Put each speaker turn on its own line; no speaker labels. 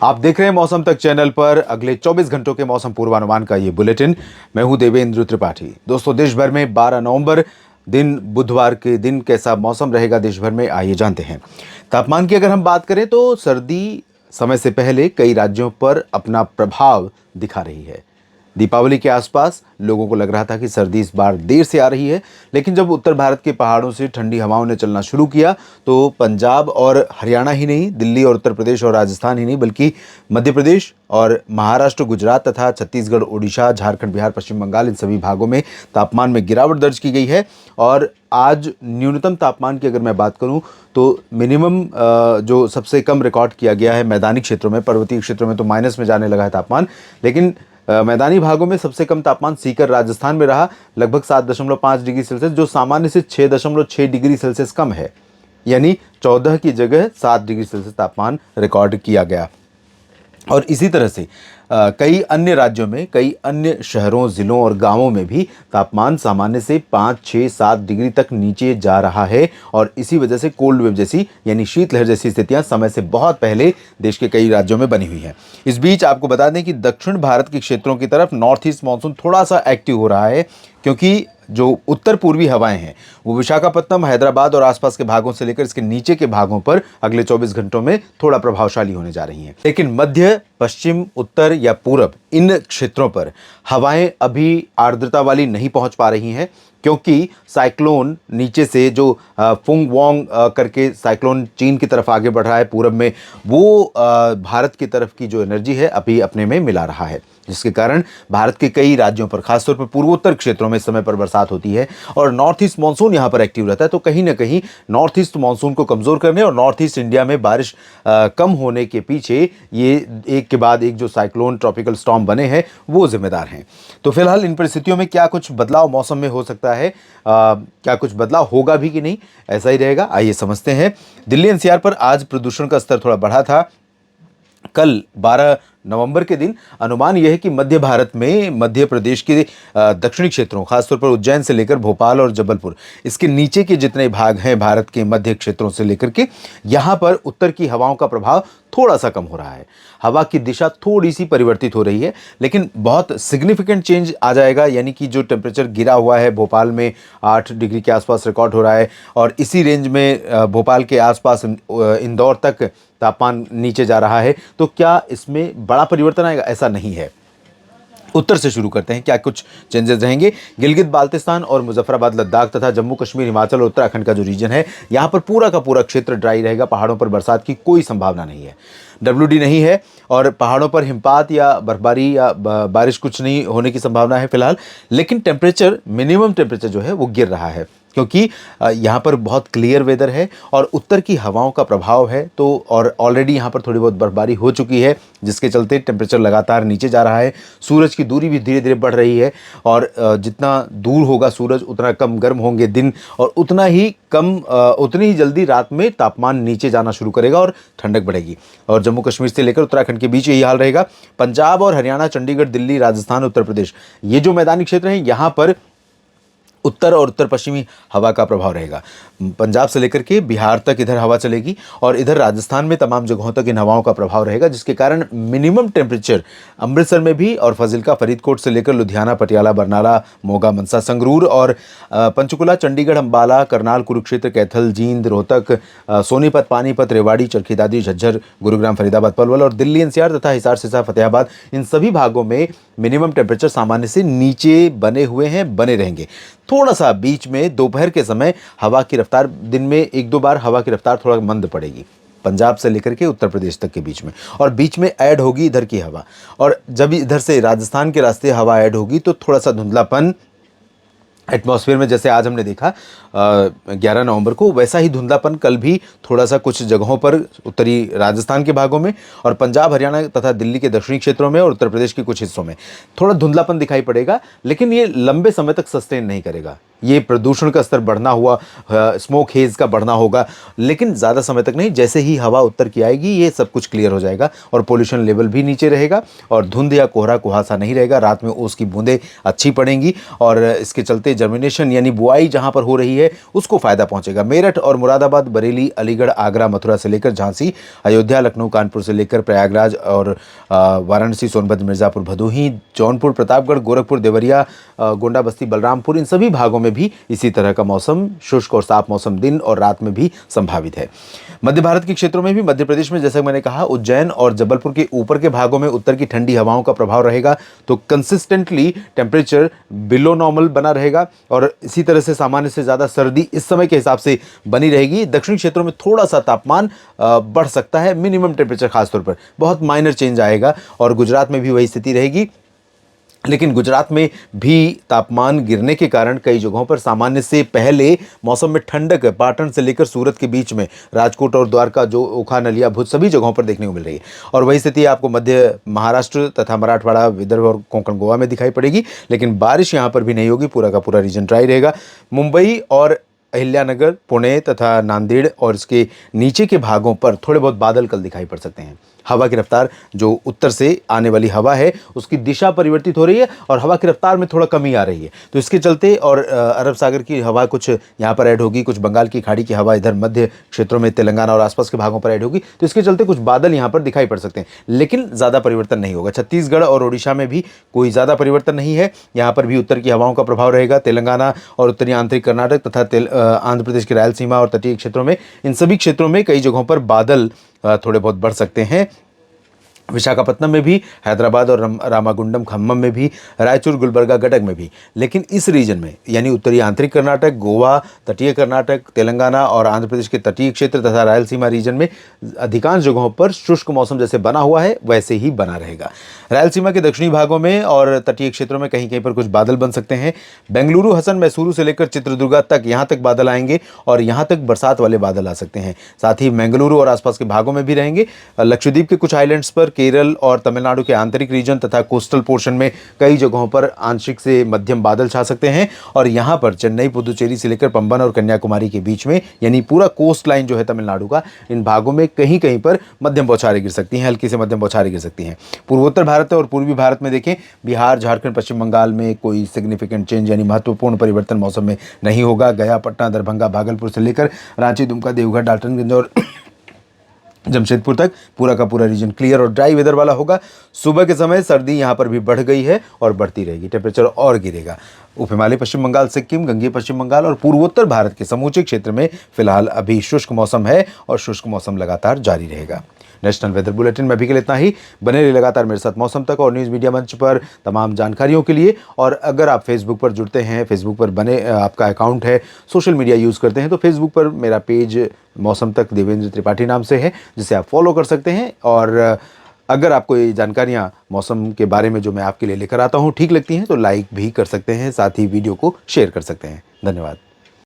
आप देख रहे हैं मौसम तक चैनल पर अगले 24 घंटों के मौसम पूर्वानुमान का ये बुलेटिन। मैं हूं देवेंद्र त्रिपाठी। दोस्तों, देश भर में 12 नवंबर दिन बुधवार के दिन कैसा मौसम रहेगा देश भर में, आइए जानते हैं। तापमान की अगर हम बात करें तो सर्दी समय से पहले कई राज्यों पर अपना प्रभाव दिखा रही है। दीपावली के आसपास लोगों को लग रहा था कि सर्दी इस बार देर से आ रही है, लेकिन जब उत्तर भारत के पहाड़ों से ठंडी हवाओं ने चलना शुरू किया तो पंजाब और हरियाणा ही नहीं, दिल्ली और उत्तर प्रदेश और राजस्थान ही नहीं, बल्कि मध्य प्रदेश और महाराष्ट्र, गुजरात तथा छत्तीसगढ़, ओडिशा, झारखंड, बिहार, पश्चिम बंगाल, इन सभी भागों में तापमान में गिरावट दर्ज की गई है। और आज न्यूनतम तापमान की अगर मैं बात करूं तो मिनिमम जो सबसे कम रिकॉर्ड किया गया है मैदानी क्षेत्रों में, पर्वतीय क्षेत्रों में तो माइनस में जाने लगा है तापमान, लेकिन मैदानी भागों में सबसे कम तापमान सीकर राजस्थान में रहा, लगभग 7.5 डिग्री सेल्सियस, जो सामान्य से 6.6 डिग्री सेल्सियस कम है। यानी 14 की जगह 7 डिग्री सेल्सियस तापमान रिकॉर्ड किया गया। और इसी तरह से कई अन्य राज्यों में, कई अन्य शहरों, ज़िलों और गांवों में भी तापमान सामान्य से 5, 6, 7 डिग्री तक नीचे जा रहा है। और इसी वजह से कोल्ड वेव जैसी, यानी शीतलहर जैसी स्थितियां समय से बहुत पहले देश के कई राज्यों में बनी हुई हैं। इस बीच आपको बता दें कि दक्षिण भारत के क्षेत्रों की तरफ नॉर्थ ईस्ट मानसून थोड़ा सा एक्टिव हो रहा है, क्योंकि जो उत्तर पूर्वी हवाएं हैं वो विशाखापत्तनम, हैदराबाद और आसपास के भागों से लेकर इसके नीचे के भागों पर अगले 24 घंटों में थोड़ा प्रभावशाली होने जा रही हैं। लेकिन मध्य, पश्चिम, उत्तर या पूरब, इन क्षेत्रों पर हवाएं अभी आर्द्रता वाली नहीं पहुंच पा रही हैं, क्योंकि साइक्लोन नीचे से जो फुंग वोंग करके साइक्लोन चीन की तरफ आगे बढ़ रहा है पूरब में, वो भारत की तरफ की जो एनर्जी है अभी अपने में मिला रहा है, जिसके कारण भारत के कई राज्यों पर, खासतौर पर पूर्वोत्तर क्षेत्रों में इस समय पर बरसात होती है। और नॉर्थ ईस्ट मानसून यहाँ पर एक्टिव रहता है, तो कहीं ना कहीं नॉर्थ ईस्ट मानसून को कमज़ोर करने और नॉर्थ ईस्ट इंडिया में बारिश कम होने के पीछे ये एक के बाद एक जो साइक्लोन, ट्रॉपिकल स्टॉर्म बने हैं वो जिम्मेदार हैं। तो फिलहाल इन परिस्थितियों में क्या कुछ बदलाव मौसम में हो सकता है, क्या कुछ बदलाव होगा भी कि नहीं, ऐसा ही रहेगा, आइए समझते हैं। दिल्ली एनसीआर पर आज प्रदूषण का स्तर थोड़ा बढ़ा था। कल 12 नवंबर के दिन अनुमान यह है कि मध्य भारत में, मध्य प्रदेश के दक्षिणी क्षेत्रों, खासतौर पर उज्जैन से लेकर भोपाल और जबलपुर, इसके नीचे के जितने भाग हैं भारत के मध्य क्षेत्रों से लेकर के, यहाँ पर उत्तर की हवाओं का प्रभाव थोड़ा सा कम हो रहा है। हवा की दिशा थोड़ी सी परिवर्तित हो रही है, लेकिन बहुत सिग्निफिकेंट चेंज आ जाएगा। यानी कि जो टेम्परेचर गिरा हुआ है, भोपाल में 8 डिग्री के आसपास रिकॉर्ड हो रहा है, और इसी रेंज में भोपाल के आसपास इंदौर तक तापमान नीचे जा रहा है, तो क्या इसमें बड़ा परिवर्तन आएगा? ऐसा नहीं है। उत्तर से शुरू करते हैं, क्या कुछ चेंजेस रहेंगे। गिलगित बाल्टिस्तान और मुजफ्फराबाद, लद्दाख तथा जम्मू कश्मीर, हिमाचल और उत्तराखंड का जो रीजन है, यहाँ पर पूरा का पूरा क्षेत्र ड्राई रहेगा। पहाड़ों पर बरसात की कोई संभावना नहीं है, WD नहीं है, और पहाड़ों पर हिमपात या बर्फबारी या बारिश कुछ नहीं होने की संभावना है फिलहाल। लेकिन टेम्परेचर, मिनिमम टेम्परेचर जो है वो गिर रहा है, क्योंकि यहाँ पर बहुत क्लियर वेदर है और उत्तर की हवाओं का प्रभाव है। तो और ऑलरेडी यहाँ पर थोड़ी बहुत बर्फबारी हो चुकी है, जिसके चलते टेम्परेचर लगातार नीचे जा रहा है। सूरज की दूरी भी धीरे धीरे बढ़ रही है, और जितना दूर होगा सूरज उतना कम गर्म होंगे दिन, और उतना ही कम, उतनी ही जल्दी रात में तापमान नीचे जाना शुरू करेगा और ठंडक बढ़ेगी। और जम्मू कश्मीर से लेकर उत्तराखंड के बीच यही हाल रहेगा। पंजाब और हरियाणा, चंडीगढ़, दिल्ली, राजस्थान, उत्तर प्रदेश, ये जो मैदानी क्षेत्र हैं, यहाँ पर उत्तर और उत्तर पश्चिमी हवा का प्रभाव रहेगा। पंजाब से लेकर के बिहार तक इधर हवा चलेगी, और इधर राजस्थान में तमाम जगहों तक इन हवाओं का प्रभाव रहेगा, जिसके कारण मिनिमम टेम्परेचर अमृतसर में भी, और फाजिल्का, फरीदकोट से लेकर लुधियाना, पटियाला, बरनाला, मोगा, मनसा, संगरूर और पंचकुला, चंडीगढ़, अंबाला, करनाल, कुरुक्षेत्र, कैथल, जींद, रोहतक, सोनीपत, पानीपत, रेवाड़ी, चरखी दादरी, झज्जर, गुरुग्राम, फरीदाबाद, पलवल और दिल्ली एनसीआर तथा हिसार, सिरसा, फतेहाबाद, इन सभी भागों में मिनिमम टेम्परेचर सामान्य से नीचे बने हुए हैं, बने रहेंगे। थोड़ा सा बीच में दोपहर के समय हवा की रफ्तार, दिन में 1-2 बार हवा की रफ्तार थोड़ा मंद पड़ेगी, पंजाब से लेकर के उत्तर प्रदेश तक के बीच में, और बीच में ऐड होगी इधर की हवा। और जब इधर से राजस्थान के रास्ते हवा ऐड होगी तो थोड़ा सा धुंधलापन एटमॉस्फेयर में, जैसे आज हमने देखा 11 नवंबर को, वैसा ही धुंधलापन कल भी थोड़ा सा कुछ जगहों पर उत्तरी राजस्थान के भागों में और पंजाब, हरियाणा तथा दिल्ली के दक्षिणी क्षेत्रों में और उत्तर प्रदेश के कुछ हिस्सों में थोड़ा धुंधलापन दिखाई पड़ेगा। लेकिन ये लंबे समय तक सस्टेन नहीं करेगा, ये प्रदूषण का स्तर बढ़ना हुआ, स्मोक हेज का बढ़ना होगा, लेकिन ज़्यादा समय तक नहीं। जैसे ही हवा उत्तर की आएगी ये सब कुछ क्लियर हो जाएगा और पोल्यूशन लेवल भी नीचे रहेगा और धुंध या कोहरा कुहासा नहीं रहेगा। रात में ओस की बूंदें अच्छी पड़ेंगी और इसके चलते जर्मिनेशन यानी बुआई जहाँ पर हो रही है उसको फ़ायदा पहुँचेगा। मेरठ और मुरादाबाद, बरेली, अलीगढ़, आगरा, मथुरा से लेकर झांसी, अयोध्या, लखनऊ, कानपुर से लेकर प्रयागराज और वाराणसी, सोनभद्र, मिर्ज़ापुर, भदोही, जौनपुर, प्रतापगढ़, गोरखपुर, देवरिया, गोंडा, बस्ती, बलरामपुर, इन सभी भागों में भी इसी तरह का मौसम, शुष्क और साफ मौसम दिन और रात में भी संभावित है। मध्य भारत के क्षेत्रों में भी, मध्य प्रदेश में जैसा मैंने कहा, उज्जैन और जबलपुर के ऊपर के भागों में उत्तर की ठंडी हवाओं का प्रभाव रहेगा, तो कंसिस्टेंटली टेम्परेचर बिलो नॉर्मल बना रहेगा और इसी तरह से सामान्य से ज़्यादा सर्दी इस समय के हिसाब से बनी रहेगी। दक्षिणी क्षेत्रों में थोड़ा सा तापमान बढ़ सकता है, मिनिमम टेम्परेचर खासतौर पर बहुत माइनर चेंज आएगा और गुजरात में भी वही स्थिति रहेगी। लेकिन गुजरात में भी तापमान गिरने के कारण कई जगहों पर सामान्य से पहले मौसम में ठंडक पाटन से लेकर सूरत के बीच में, राजकोट और द्वारका, जो ओखा, नलिया, भुज सभी जगहों पर देखने को मिल रही है। और वही स्थिति आपको मध्य महाराष्ट्र तथा मराठवाड़ा, विदर्भ और कोंकण, गोवा में दिखाई पड़ेगी। लेकिन बारिश यहाँ पर भी नहीं होगी, पूरा का पूरा रीजन ड्राई रहेगा। मुंबई और अहिल्यानगर, पुणे तथा नांदेड़ और इसके नीचे के भागों पर थोड़े बहुत बादल कल दिखाई पड़ सकते हैं। हवा की रफ्तार, जो उत्तर से आने वाली हवा है उसकी दिशा परिवर्तित हो रही है और हवा की रफ्तार में थोड़ा कमी आ रही है, तो इसके चलते और अरब सागर की हवा कुछ यहाँ पर ऐड होगी, कुछ बंगाल की खाड़ी की हवा इधर मध्य क्षेत्रों में, तेलंगाना और आसपास के भागों पर ऐड होगी, तो इसके चलते कुछ बादल यहाँ पर दिखाई पड़ सकते हैं, लेकिन ज़्यादा परिवर्तन नहीं होगा। छत्तीसगढ़ और ओडिशा में भी कोई ज़्यादा परिवर्तन नहीं है, यहाँ पर भी उत्तर की हवाओं का प्रभाव रहेगा। तेलंगाना और उत्तरी आंतरिक कर्नाटक तथा आंध्र प्रदेश की रायलसीमा और तटीय क्षेत्रों में, इन सभी क्षेत्रों में कई जगहों पर बादल थोड़े बहुत बढ़ सकते हैं। विशाखापट्टनम में भी, हैदराबाद और रामागुंडम, खम्मम में भी, रायचूर, गुलबर्गा, गदग में भी। लेकिन इस रीजन में यानी उत्तरी आंतरिक कर्नाटक, गोवा, तटीय कर्नाटक, तेलंगाना और आंध्र प्रदेश के तटीय क्षेत्र तथा रायलसीमा रीजन में अधिकांश जगहों पर शुष्क मौसम जैसे बना हुआ है वैसे ही बना रहेगा। रायलसीमा के दक्षिणी भागों में और तटीय क्षेत्रों में कहीं कहीं पर कुछ बादल बन सकते हैं। बेंगलुरु, हसन, मैसूरू से लेकर चित्रदुर्गा तक, यहाँ तक बादल आएंगे और यहाँ तक बरसात वाले बादल आ सकते हैं। साथ ही बेंगलुरु और आसपास के भागों में भी रहेंगे। लक्षद्वीप के कुछ आइलैंड्स पर, केरल और तमिलनाडु के आंतरिक रीजन तथा कोस्टल पोर्शन में कई जगहों पर आंशिक से मध्यम बादल छा सकते हैं और यहाँ पर चेन्नई, पुदुचेरी से लेकर पंबन और कन्याकुमारी के बीच में, यानी पूरा कोस्ट लाइन जो है तमिलनाडु का, इन भागों में कहीं कहीं पर मध्यम बौछारें गिर सकती हैं, हल्की से मध्यम बौछारें गिर सकती हैं। पूर्वोत्तर भारत और पूर्वी भारत में देखें, बिहार, झारखंड, पश्चिम बंगाल में कोई सिग्निफिकेंट चेंज यानी महत्वपूर्ण परिवर्तन मौसम में नहीं होगा। गया, पटना, दरभंगा, भागलपुर से लेकर रांची, दुमका, देवघर, डाल्टनगंज और जमशेदपुर तक पूरा का पूरा रीजन क्लियर और ड्राई वेदर वाला होगा। सुबह के समय सर्दी यहाँ पर भी बढ़ गई है और बढ़ती रहेगी, टेम्परेचर और गिरेगा। उप हिमालय पश्चिम बंगाल, सिक्किम, गंगेय पश्चिम बंगाल और पूर्वोत्तर भारत के समूचे क्षेत्र में फिलहाल अभी शुष्क मौसम है और शुष्क मौसम लगातार जारी रहेगा। नेशनल वेदर बुलेटिन में अभी के लिए इतना ही। बने रहिए लगातार मेरे साथ मौसम तक और न्यूज़ मीडिया मंच पर तमाम जानकारियों के लिए। और अगर आप फेसबुक पर जुड़ते हैं, फेसबुक पर बने आपका अकाउंट है, सोशल मीडिया यूज़ करते हैं, तो फेसबुक पर मेरा पेज मौसम तक देवेंद्र त्रिपाठी नाम से है, जिसे आप फॉलो कर सकते हैं। और अगर आपको ये जानकारियाँ मौसम के बारे में जो मैं आपके लिए लेकर आता हूँ ठीक लगती हैं तो लाइक भी कर सकते हैं, साथ ही वीडियो को शेयर कर सकते हैं। धन्यवाद।